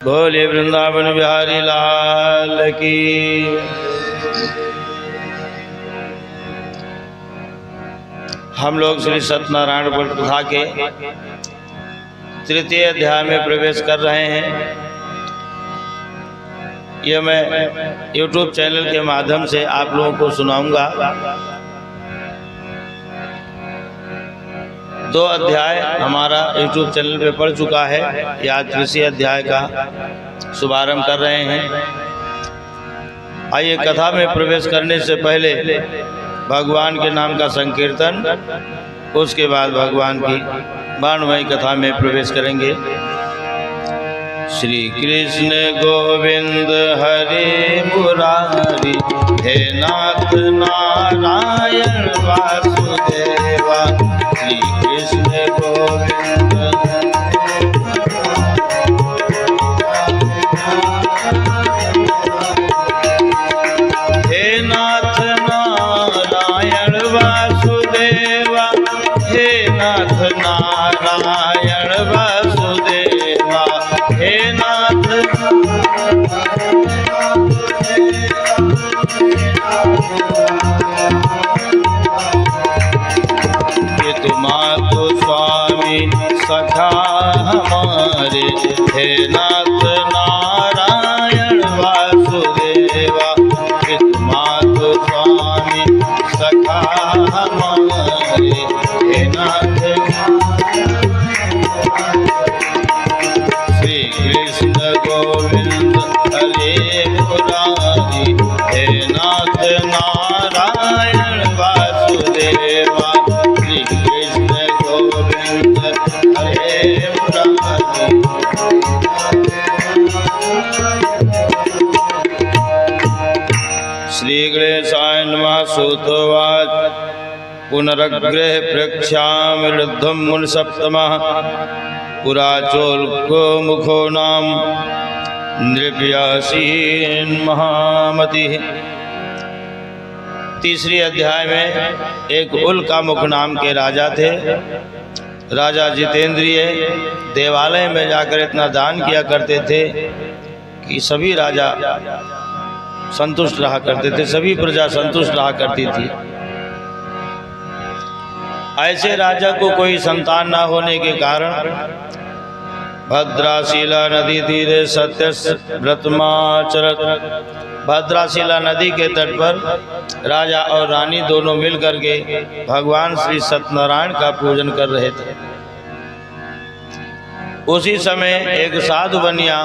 बोले वृंदावन बिहारी लाल की। हम लोग श्री सत्यनारायण व्रत कथा के तृतीय अध्याय में प्रवेश कर रहे हैं। यह मैं YouTube चैनल के माध्यम से आप लोगों को सुनाऊंगा। 2 अध्याय हमारा YouTube चैनल पे पढ़ चुका है। यह आज तृतीय अध्याय का शुभारंभ कर रहे हैं। आइए कथा में प्रवेश करने से पहले भगवान के नाम का संकीर्तन, उसके बाद भगवान की वर्णमयी कथा में प्रवेश करेंगे। श्री कृष्ण गोविंद हरे मुरारी, हे नाथ नारायण वासुदेवा। श्री कृष्ण गोविंद हे नाथ नारायण वासुदेवा, हे नाथ नारायण वासुदेवा, हे नाथ ये तुम्हारो स्वामी सखा हमारे, हे नाथ नारायण वासुदेवा। ये तुम्हारो स्वामी सखा हमारे, हे नाथ। श्री कृष्ण गोविंद हरे मुरारी, हे नाथ नारायण वासुदेवा। श्री कृष्ण गोविंद हरे मुरारी। श्री गणेशाय नमः। सूतोवाच पुनरग्रह प्रेक्ष्यामि वृद्धं मुनिसप्तमः, पुराचोल्को मुखो नाम नृपयासीन महामतिः। तीसरी अध्याय में एक उल्का मुख नाम के राजा थे। राजा जितेंद्रिय देवालय में जाकर इतना दान किया करते थे कि सभी राजा संतुष्ट रहा करते थे, सभी प्रजा संतुष्ट रहा करती थी। ऐसे राजा को कोई संतान न होने के कारण भद्राशिला नदी तीरे सत्य व्रतमाचरत। भद्राशिला नदी के तट पर राजा और रानी दोनों मिलकर के भगवान श्री सत्यनारायण का पूजन कर रहे थे। उसी समय एक साधु बनिया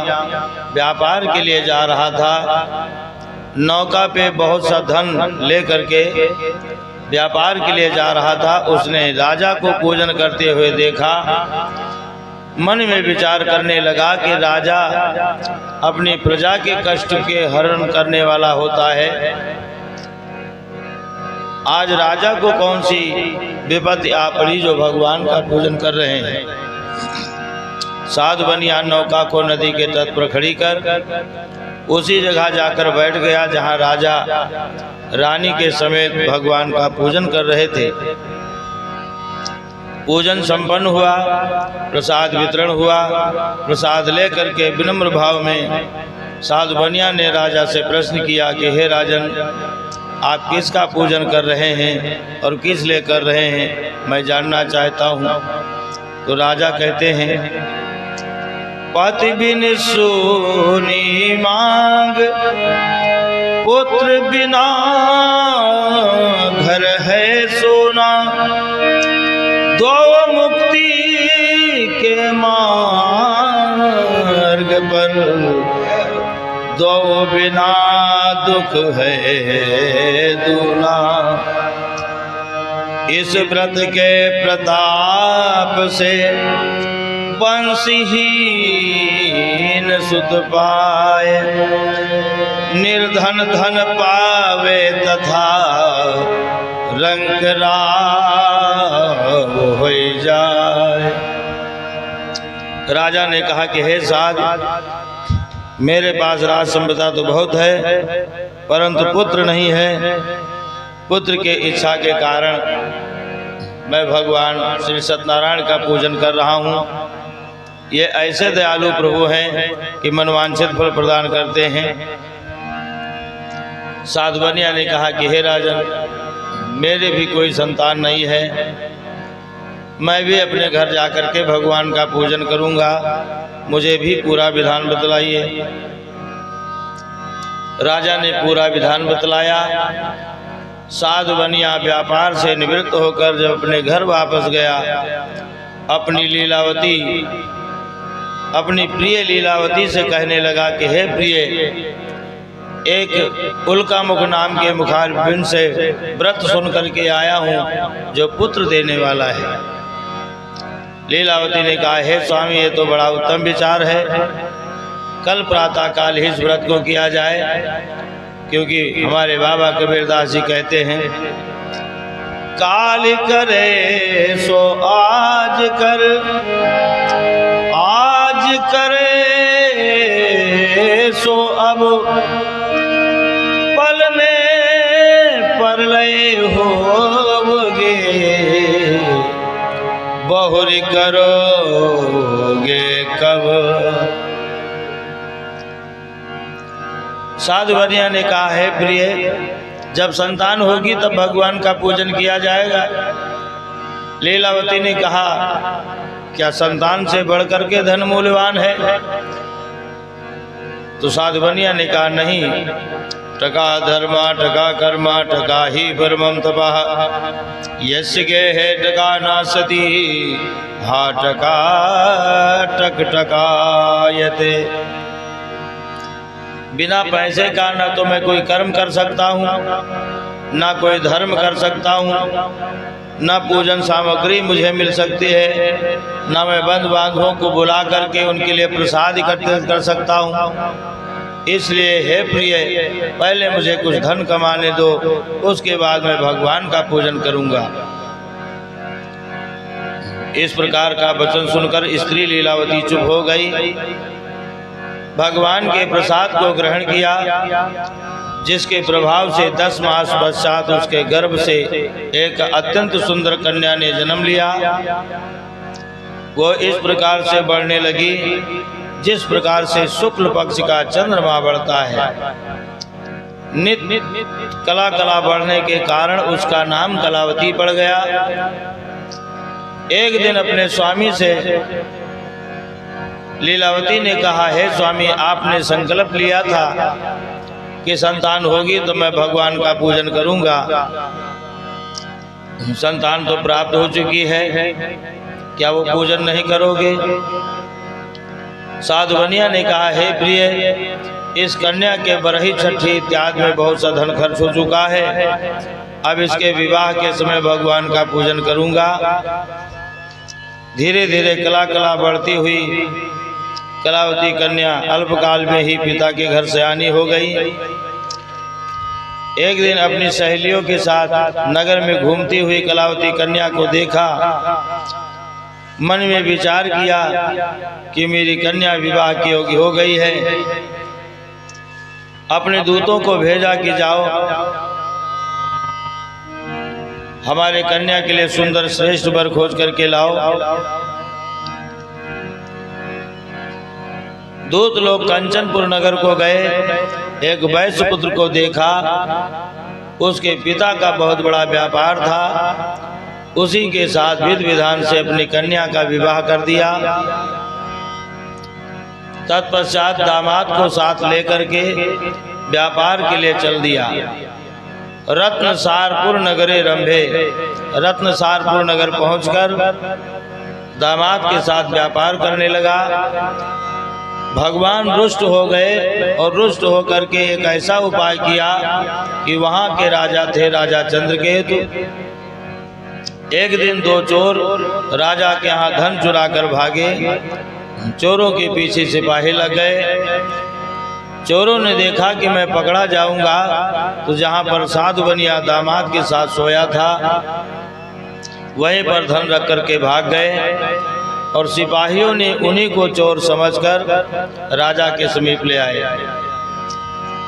व्यापार के लिए जा रहा था। नौका पे बहुत सा धन लेकर के व्यापार के लिए जा रहा था। उसने राजा को पूजन करते हुए देखा। मन में विचार करने लगा कि राजा अपनी प्रजा के कष्ट के हरण करने वाला होता है। आज राजा को कौन सी विपत्ति आ पड़ी जो भगवान का पूजन कर रहे हैं। साधु बनिया नौका को नदी के तट पर खड़ी कर उसी जगह जाकर बैठ गया जहां राजा रानी के समेत भगवान का पूजन कर रहे थे। पूजन संपन्न हुआ, प्रसाद वितरण हुआ। प्रसाद लेकर के विनम्र भाव में साधु बनिया ने राजा से प्रश्न किया कि हे राजन, आप किसका पूजन कर रहे हैं और किस लिए कर रहे हैं, मैं जानना चाहता हूँ। तो राजा कहते हैं, पति बिन सोनी मांग, पुत्र बिना घर है सोना। दो मुक्ति के मार्ग पर, दो बिना दुख है दूना। इस व्रत के प्रताप से वंशहीन सुत पाए। निर्धन धन पावे तथा रंग राव हो जाए। राजा ने कहा कि हे साध, मेरे पास राज संपदा तो बहुत है, परंतु पुत्र नहीं है। पुत्र के इच्छा के कारण मैं भगवान श्री सत्यनारायण का पूजन कर रहा हूँ। ये ऐसे दयालु प्रभु हैं कि मनवांछित फल प्रदान करते हैं। साधु बनिया ने कहा कि हे राजन, मेरे भी कोई संतान नहीं है, मैं भी अपने घर जाकर के भगवान का पूजन करूंगा, मुझे भी पूरा विधान बतलाइए। राजा ने पूरा विधान बतलाया। साधु बनिया व्यापार से निवृत्त होकर जब अपने घर वापस गया, अपनी लीलावती, अपनी प्रिय लीलावती से कहने लगा कि हे प्रिय, एक उल्कामुख नाम के मुखारबिंद से व्रत सुन करके आया हूँ जो पुत्र देने वाला है। लीलावती ने कहा, हे स्वामी, ये तो बड़ा उत्तम विचार है, कल प्रातः काल ही इस व्रत को किया जाए, क्योंकि हमारे बाबा कबीरदास जी कहते हैं, काल करे सो आज कर, आज करे सो अब, पल में परलय होगे, बहुरी करोगे कब। साधु बनिया ने कहा, है प्रिय, जब संतान होगी तब भगवान का पूजन किया जाएगा। लीलावती ने कहा, क्या संतान से बढ़कर के धन मूल्यवान है? तो साधु बनिया ने कहा, नहीं, टका धर्मा टका कर्मा टका ही परमं तपः, यस्य गेहे टका नासति हा टका टक टकायते। बिना पैसे का ना तो मैं कोई कर्म कर सकता हूँ, ना कोई धर्म कर सकता हूँ, ना पूजन सामग्री मुझे मिल सकती है, ना मैं बंधु बांधवों को बुला करके उनके लिए प्रसाद एकत्रित कर सकता हूँ। इसलिए हे प्रिय, पहले मुझे कुछ धन कमाने दो, उसके बाद मैं भगवान का पूजन करूँगा। इस प्रकार का वचन सुनकर स्त्री लीलावती चुप हो गई। भगवान के प्रसाद को ग्रहण किया, जिसके प्रभाव से 10 मास पश्चात उसके गर्भ से एक अत्यंत सुंदर कन्या ने जन्म लिया। वो इस प्रकार से बढ़ने लगी जिस प्रकार से शुक्ल पक्ष का चंद्रमा बढ़ता है। नित्य कला कला बढ़ने के कारण उसका नाम कलावती पड़ गया। एक दिन अपने स्वामी से लीलावती ने कहा, हे स्वामी, आपने संकल्प लिया था कि संतान होगी तो मैं भगवान का पूजन करूंगा। संतान तो प्राप्त हो चुकी है, क्या वो पूजन नहीं करोगे? साधु बनिया ने कहा, हे प्रिय, इस कन्या के बरही छठी इत्यादि में बहुत सा धन खर्च हो चुका है, अब इसके विवाह के समय भगवान का पूजन करूंगा। धीरे धीरे कला कला बढ़ती हुई कलावती कन्या अल्पकाल में ही पिता के घर से आनी हो गई। एक दिन अपनी सहेलियों के साथ नगर में घूमती हुई कलावती कन्या को देखा। मन में विचार किया कि मेरी कन्या विवाह की योग्य हो गई है। अपने दूतों को भेजा कि जाओ हमारे कन्या के लिए सुंदर श्रेष्ठ वर खोज करके लाओ। दूत लोग कंचनपुर नगर को गए, एक वैश्य पुत्र को देखा। उसके पिता का बहुत बड़ा व्यापार था, उसी के साथ विधि विधान से अपनी कन्या का विवाह कर दिया। तत्पश्चात दामाद को साथ लेकर के व्यापार के लिए चल दिया। रत्नसारपुर नगरे रंभे, रत्नसारपुर नगर पहुंचकर दामाद के साथ व्यापार करने लगा। भगवान रुष्ट हो गए और रुष्ट होकर के एक ऐसा उपाय किया कि वहां के राजा थे राजा चंद्रकेतु। एक दिन 2 चोर राजा के यहाँ धन चुरा कर भागे। चोरों के पीछे सिपाही लग गए। चोरों ने देखा कि मैं पकड़ा जाऊंगा, तो जहां पर साधु बनिया दामाद के साथ सोया था वहीं पर धन रख करके भाग गए। और सिपाहियों ने उन्हीं को चोर समझकर राजा के समीप ले आए।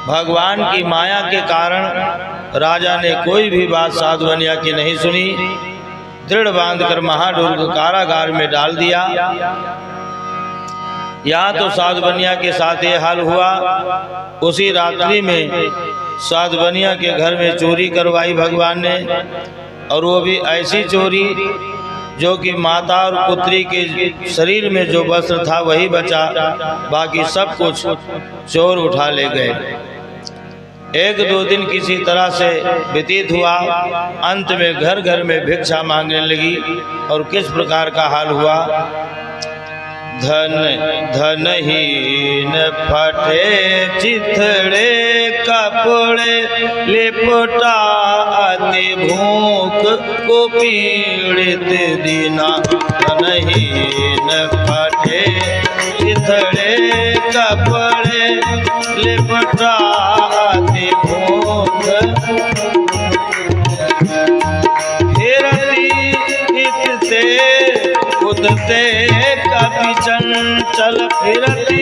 भगवान की माया के कारण राजा ने कोई भी बात साधु बनिया की नहीं सुनी। दृढ़ बांधकर महादुर्ग कारागार में डाल दिया। यहाँ तो साधु बनिया के साथ ये हाल हुआ। उसी रात्रि में साधु बनिया के घर में चोरी करवाई भगवान ने, और वो भी ऐसी चोरी जो कि माता और पुत्री के शरीर में जो वस्त्र था वही बचा, बाकी सब कुछ चोर उठा ले गए। एक दो दिन किसी तरह से व्यतीत हुआ। अंत में घर घर में भिक्षा मांगने लगी। और किस प्रकार का हाल हुआ। धन धनहीन फटे चिथड़े कपड़े, लिपटा अति भूख को पीड़ित दीना। धनहीन फटे चिथड़े कपड़े, लिपटा अति भूख, फिरती इतते उतते कपि चंचल, फिरती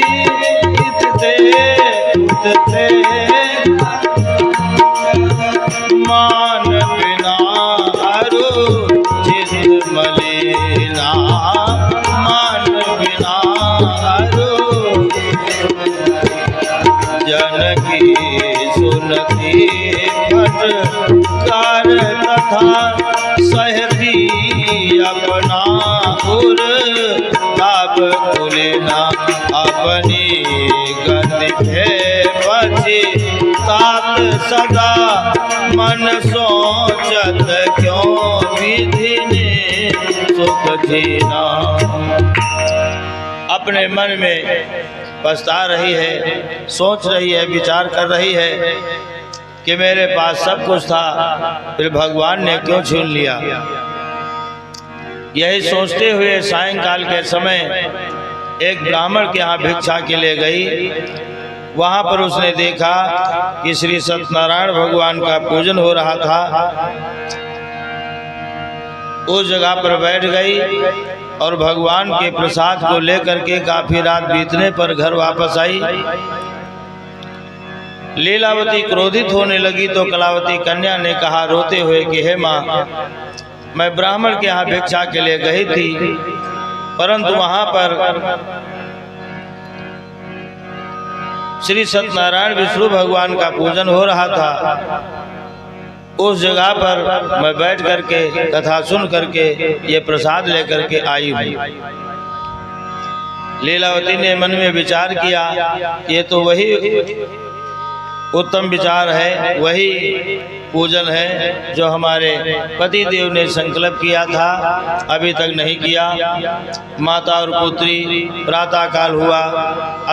इतते उतते मान बिना अरु चित मलिना। मान बिना अरु जनकी सुनती फटकार तथा, सहती अपना उर ताप तुलना। अपनी गति पे बची तात सदा, मन सोचत क्यों विधि ने सुख जीना। अपने मन में पछता रही है, सोच रही है, विचार कर रही है कि मेरे पास सब कुछ था, फिर भगवान ने क्यों छीन लिया। यही सोचते हुए सायंकाल के समय एक ब्राह्मण के यहाँ भिक्षा के लिए गई। वहाँ पर उसने देखा कि श्री सत्यनारायण भगवान का पूजन हो रहा था। उस जगह पर बैठ गई और भगवान के प्रसाद को लेकर के काफी रात बीतने पर घर वापस आई। लीलावती क्रोधित होने लगी तो कलावती कन्या ने कहा रोते हुए कि हे माँ, मैं ब्राह्मण के यहाँ भिक्षा के लिए गई थी, परंतु वहां पर श्री सत्यनारायण विष्णु भगवान का पूजन हो रहा था। उस जगह पर मैं बैठ करके कथा सुन करके ये प्रसाद लेकर के आई हूँ। लीलावती ने मन में विचार किया, ये तो वही उत्तम विचार है, वही पूजन है जो हमारे पति देव ने संकल्प किया था, अभी तक नहीं किया। माता और पुत्री प्रातः काल हुआ,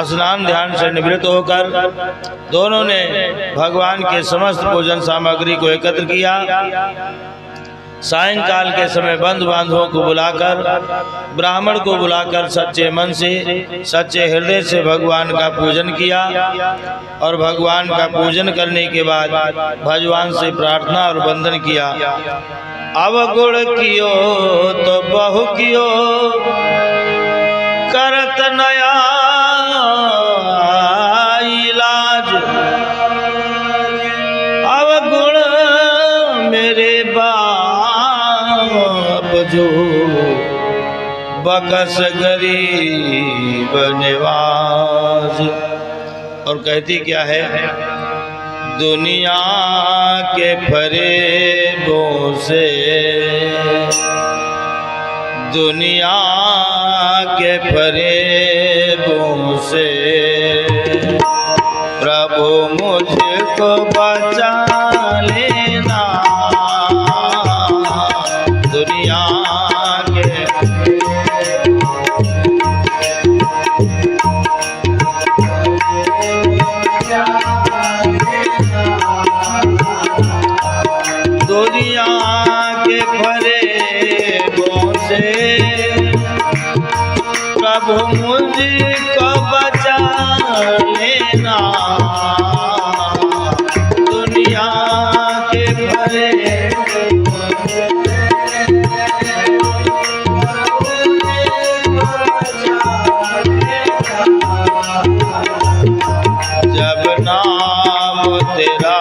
स्नान ध्यान से निवृत्त होकर दोनों ने भगवान के समस्त पूजन सामग्री को एकत्र किया। सायंकाल के समय बंधु बांधवों को बुलाकर, ब्राह्मण को बुलाकर सच्चे मन से, सच्चे हृदय से भगवान का पूजन किया। और भगवान का पूजन करने के बाद भगवान से प्रार्थना और वंदन किया। अवगुण कियो तो बहु कियो, करत नया इलाज। अवगुण मेरे जो बकस गरीब निवाज। और कहती क्या है, दुनिया के फरेबों से, दुनिया के फरेबों से प्रभु मुझको बचा लेना। दुनिया के फरेबों से प्रभु मुझको बचा लेना। दुनिया के जब नाम तेरा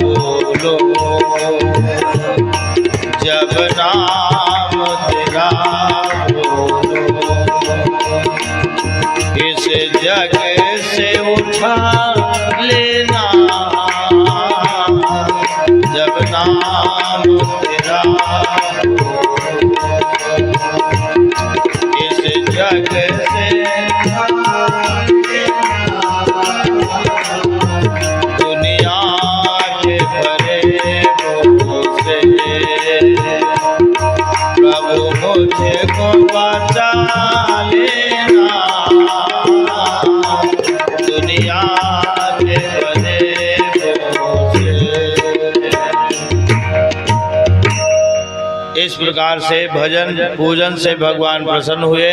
बोलो, जब नाम तेरा बोलो, उठा लेना जब नाम तेरा इस जग से दुनिया के भरे से प्रभु मुझे को बचा लेना दुनिया के भरे से। इस प्रकार से भजन पूजन से भगवान प्रसन्न हुए।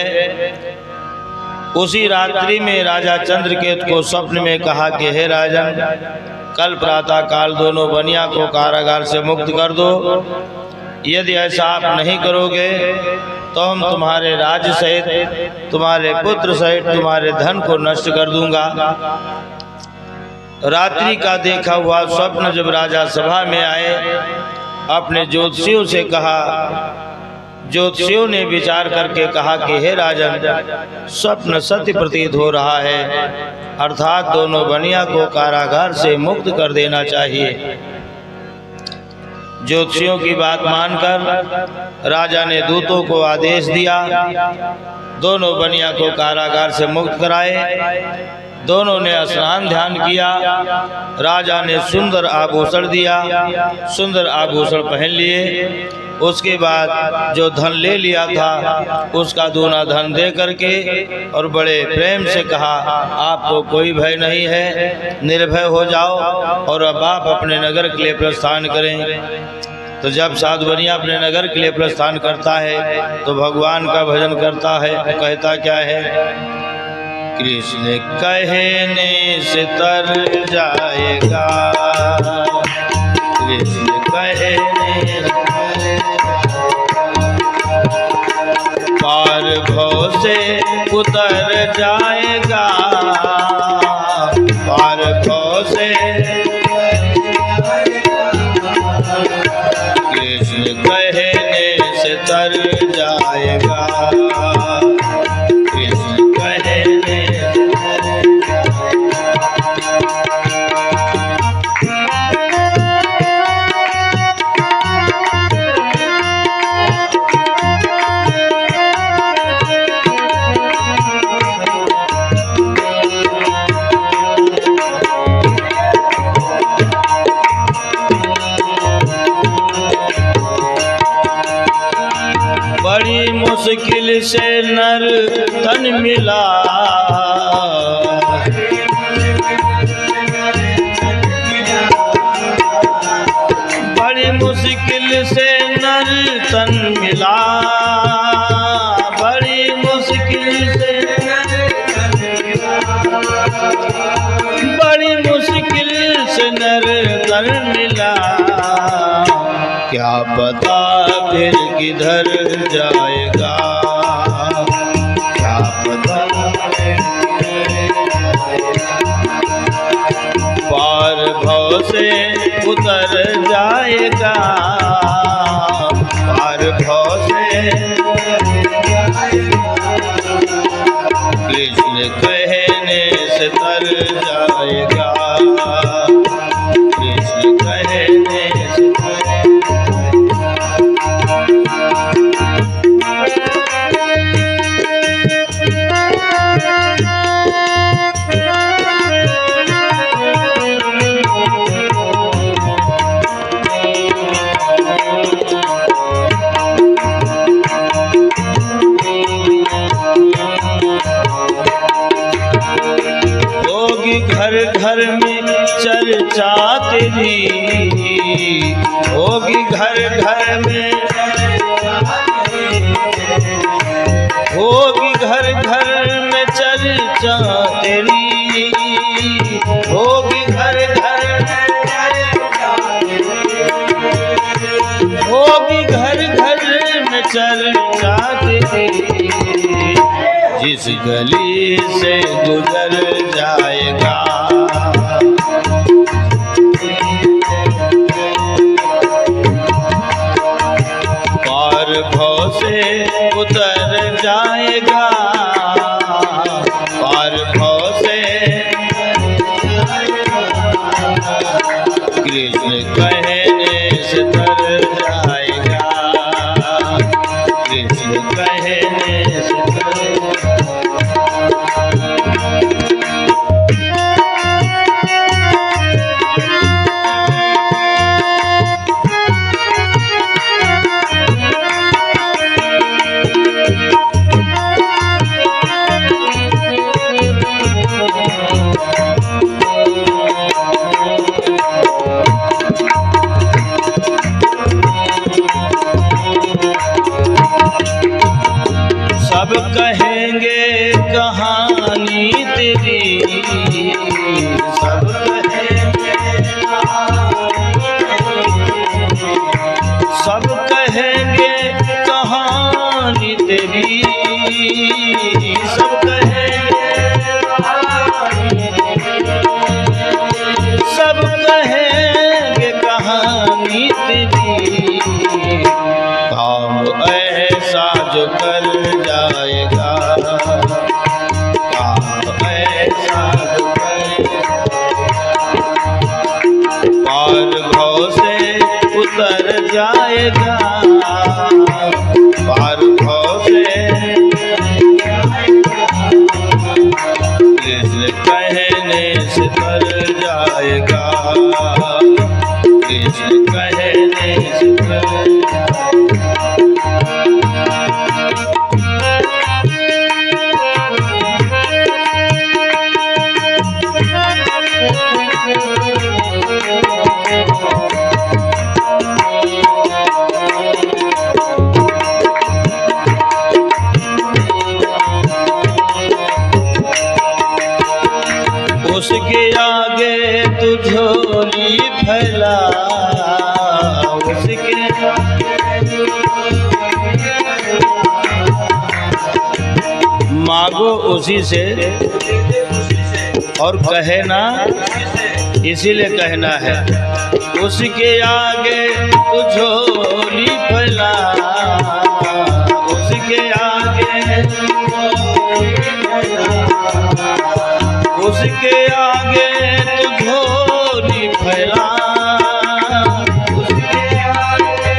उसी रात्रि में राजा चंद्रकेतु को स्वप्न में कहा कि हे राजन, कल प्रातः काल दोनों बनिया को कारागार से मुक्त कर दो। यदि ऐसा आप नहीं करोगे तो हम तुम्हारे राज्य सहित, तुम्हारे पुत्र सहित तुम्हारे धन को नष्ट कर दूंगा। रात्रि का देखा हुआ स्वप्न जब राजा सभा में आए, अपने ज्योतिषियों से कहा। ज्योतिषियों ने विचार करके कहा कि हे राजन, स्वप्न सत्य प्रतीत हो रहा है, अर्थात दोनों बनिया को कारागार से मुक्त कर देना चाहिए। ज्योतिषियों की बात मानकर राजा ने दूतों को आदेश दिया, दोनों बनिया को कारागार से मुक्त कराए। दोनों ने स्नान ध्यान किया। राजा ने सुंदर आभूषण दिया, सुंदर आभूषण पहन लिए। उसके बाद जो धन ले लिया था उसका दूना धन दे करके और बड़े प्रेम से कहा, आपको कोई भय नहीं है, निर्भय हो जाओ और अब आप अपने नगर के लिए प्रस्थान करें। तो जब साधु बनिया अपने नगर के लिए प्रस्थान करता है तो भगवान का भजन करता है। कहता क्या है? कृष्ण कहने से तर जाएगा, कृष्ण कहने पार भव से उतर जाएगा, पार भव से कृष्ण कहने से तर जाएगा, कृष्ण कहने बड़ी मुश्किल से नर तन मिला, बड़ी मुश्किल से नर तन मिला, बड़ी मुश्किल से, बड़ी मुश्किल से नर तन मिला। क्या पता फिर किधर जाएगा, क्या पता पार भव से उतर जाएगा, पार भव से कृष्ण कहने से तर जाएगा, कृष्ण कहने से घर घर में चर्चा तेरी होगी, घर घर में होगी, घर घर में चर्चा तेरी होगी, घर घर होगी, घर घर में चर्चा तेरी। जिस गली से गुजर जाएगा पार भव से उतर जाएगा, पार भव से कृष्ण कहने से तर जाएगा, कृष्ण कहने से सब कहेंगे कहानी तेरी, सब कहेंगे, सब कहेंगे कहानी तेरी, सब कहेंगे, सब कहेंगे कहानी तेरी। काम ऐसा जो कर जाएगा, काम ऐसा जो पार भव से उतर जाएगा, पार भव से कृष्ण कहने से तर जाएगा, कृष्ण कहने से तर उसके आगे तू झोली फैला, उसके मांगो उसी से और कहे ना, इसीलिए कहना है। उसके आगे तू झोली फैला, उसके आगे, उसके आगे तू झोली फैला, उसके आगे,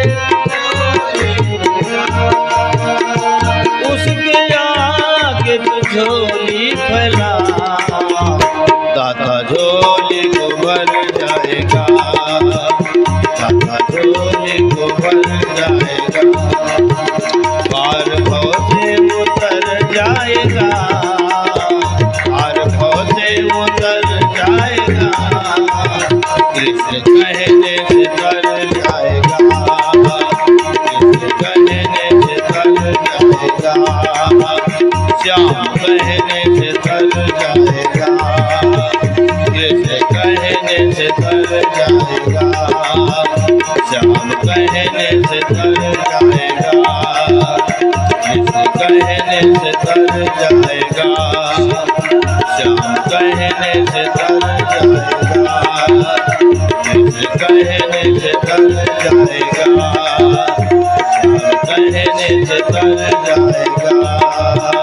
उसके आगे तू झोली फैला। दाता झोली को भर जाएगा, दाता झोली को भर जाएगा, पार भव से उतर जाएगा, उतर जाएगा, कृष्ण कहने से तर जाएगा, कृष्ण कहने से तर जाएगा, श्याम कहने से तर जाएगा, कृष्ण कहने से तर जाएगा, श्याम कहने से तर जाएगा, कृष्ण कहने से तर जाएगा, श्याम कहने से तर जाएगा, कृष्ण कहने से तर जाएगा, श्याम कहने से तर जाएगा।